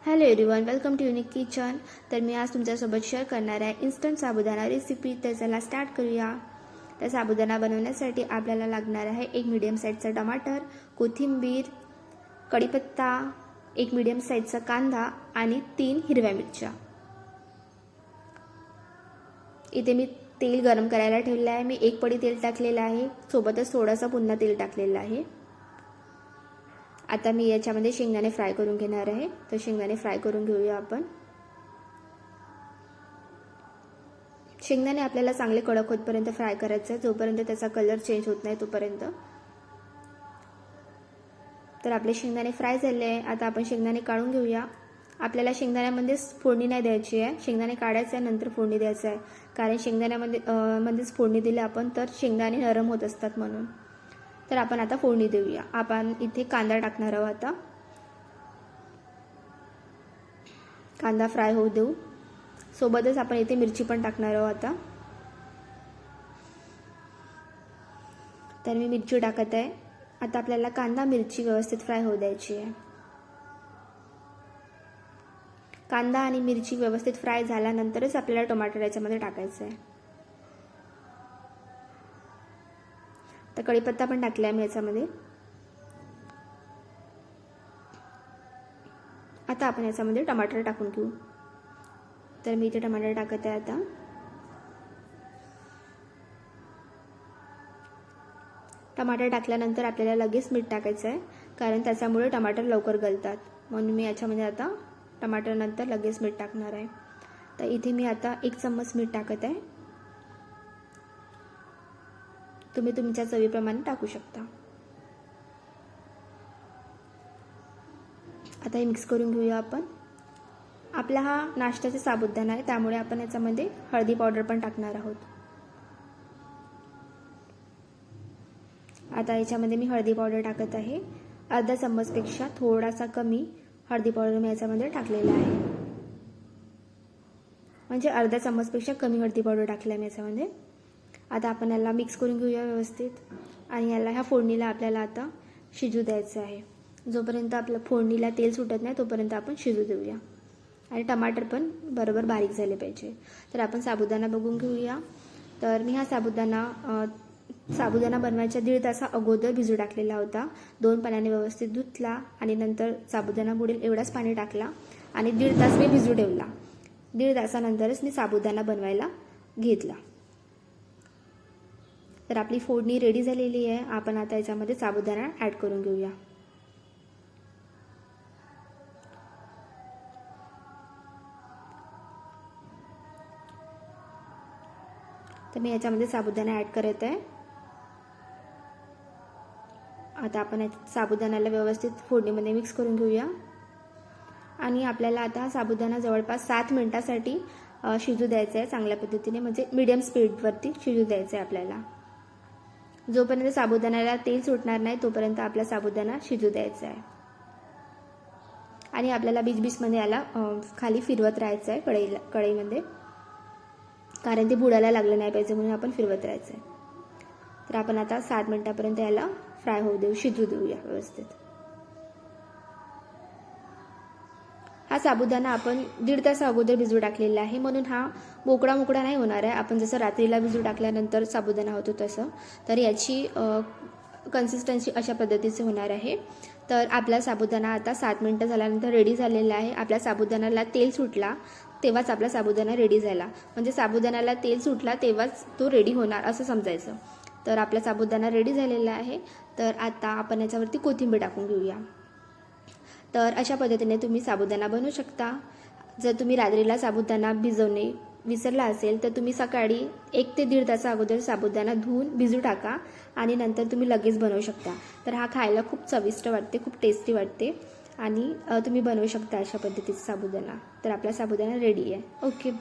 Hello everyone, welcome to unique kitchen. तर मी आज तुमच्यासोबत शेअर करणार आहे इन्स्टंट साबुदाणा रेसिपी। तर चला स्टार्ट करूया। तर साबुदाणा बनवण्यासाठी आपल्याला लागणार आहे एक मीडियम साईजचा टमाटर, कोथिंबीर, कढीपत्ता, एक मीडियम साईजचा कांदा आणि 3 हिरव्या मिरच्या। इथे मी तेल गरम करायला ठेवले आहे। मी 1 पडी तेल टाकलेलं आहे, सोबतच थोडासा पुन्हा तेल टाकलेलं आहे। आता मी याच्यामध्ये शेंगदाणे फ्राय करून घेणार आहे। तर शेंगदाणे फ्राय करून घेऊया आपण। शेंगदाणे आपल्याला चांगले कडक होतपर्यंत फ्राय करायचे आहे, जोपर्यंत त्याचा कलर चेंज होत नाही तोपर्यंत। तर आपले शेंगदाणे फ्राय झाले आहे। आता आपण शेंगदाणे काढून घेऊया। आपल्याला शेंगदाण्यामध्येच फोडणी नाही द्यायची आहे, शेंगदाणे काढायचे आहे नंतर फोडणी द्यायचं आहे, कारण शेंगदाण्यामध्येच फोडणी दिली आपण तर शेंगदाणे नरम होत असतात म्हणून। तर आपण आता फोडणी देऊया। आपण इथे कांदा टाकणार आहोत। आता कांदा फ्राय होऊ देऊ, सोबतच आपण इथे मिरची पण टाकणार आहोत। आता तर मी मिरची टाकत आहे। आता आपल्याला कांदा मिरची व्यवस्थित फ्राय होऊ द्यायची आहे। कांदा आणि मिरची व्यवस्थित फ्राय झाल्यानंतरच आपल्याला टोमॅटो याच्यामध्ये टाकायचं आहे। तर कढीपत्ता पण टाकला आहे मी याच्यामध्ये। आता आपण याच्यामध्ये टमाटर टाकून घेऊ। तर मी इथे टमाटर टाकत आहे। आता टमाटर टाकल्यानंतर आपल्याला लगेच मीठ टाकायचं आहे, कारण त्याच्यामुळे टमाटर लवकर गलतात, म्हणून मी याच्यामध्ये आता टमाटर नंतर लगेच मीठ टाकणार आहे। तर इथे मी आता 1 चम्मच मीठ टाकत आहे। तुम्ही तुमच्या चवीप्रमाणे टाकू शकता। आता हे मिक्स करून घेऊया आपण। आपला हा नाश्त्याचा साबुदाणा आहे, त्यामुळे आपण याच्यामध्ये हळदी पावडर पण टाकणार आहोत। आता याच्यामध्ये मी हळदी पावडर टाकत आहे। अर्धा चम्मचपेक्षा थोडासा कमी हळदी पावडर मी याच्यामध्ये टाकलेला आहे, म्हणजे अर्धा चम्मचपेक्षा कमी हळदी पावडर टाकला आहे मी याच्यामध्ये। आता आपण याला मिक्स करून घेऊया व्यवस्थित, आणि याला ह्या फोडणीला आपल्याला आता शिजू द्यायचं आहे। जोपर्यंत आपल्या फोडणीला तेल सुटत नाही तोपर्यंत आपण शिजू देऊया, आणि टमाटर पण बरोबर बारीक झाले पाहिजे। तर आपण साबुदाणा बघून घेऊया। तर मी हा साबुदाणा बनवायच्या 1.5 तास अगोदर भिजू टाकलेला होता। 2 पाण्याने व्यवस्थित धुतला आणि नंतर साबुदाणा बुडेल एवढाच पाणी टाकला आणि 1.5 तास मी भिजू ठेवला। 1.5 तासानंतरच मी साबुदाणा बनवायला घेतला। तर आपली फोडणी रेडी झालेली आहे। आपण आता याच्यामध्ये साबुदाणा ॲड करून घेऊया। तर मी याच्यामध्ये साबुदाणा ॲड करत आहे। आता आपण साबुदाण्याला व्यवस्थित फोडणीमध्ये मिक्स करून घेऊया, आणि आपल्याला आता साबुदाणा जवळपास 7 मिनिटांसाठी शिजू द्यायचा आहे चांगल्या पद्धतीने, म्हणजे मीडियम स्पीडवरती शिजू द्यायचं आहे आपल्याला। जोपर्यंत साबुदाण्याला तेल सुटणार नाही तोपर्यंत आपला साबुदाणा शिजू द्यायचा आहे, आणि आपल्याला बीचमध्ये याला खाली फिरवत राहायचं आहे कढईमध्ये, कारण ते बुडायला लागलं नाही पाहिजे म्हणून आपण फिरवत राहायचं आहे। तर आपण आता 7 मिनिटांपर्यंत याला फ्राय होऊ देऊ, शिजू देऊया व्यवस्थित। हा साबुदाणा आपण 1.5 तास अगोदर भिजू टाकलेला आहे, म्हणून हा मोकळा नाही होणार आहे। आपण जसं रात्रीला भिजू टाकल्यानंतर साबुदाणा होतो तसं, तर याची कन्सिस्टन्सी अशा पद्धतीचे होणार आहे। तर आपला साबुदाणा आता 7 मिनिटं झाल्यानंतर रेडी झालेला आहे। आपल्या साबुदाण्याला तेल सुटला तेव्हाच आपला साबुदाणा रेडी झाला, म्हणजे साबुदाण्याला तेल सुटला तेव्हाच तो रेडी होणार असं समजायचं। तर आपला साबुदाणा रेडी झालेला आहे। तर आता आपण याच्यावरती कोथिंबीर टाकून घेऊया। तर अशा पद्धतीने तुम्ही साबुदाणा बनवू शकता। जर तुम्ही रात्रीला साबुदाणा भिजवणे विसरला असेल तर तुम्ही सकाळी 1 ते 1.5 तास अगोदर साबुदाणा धुवून भिजू टाका, आणि नंतर तुम्ही लगेच बनवू शकता। तर हा खायला खूप चविष्ट वाटते, खूप टेस्टी वाटते, आणि तुम्ही बनवू शकता अशा पद्धतीचा साबुदाणा। तर आपला साबुदाणा रेडी आहे। ओके।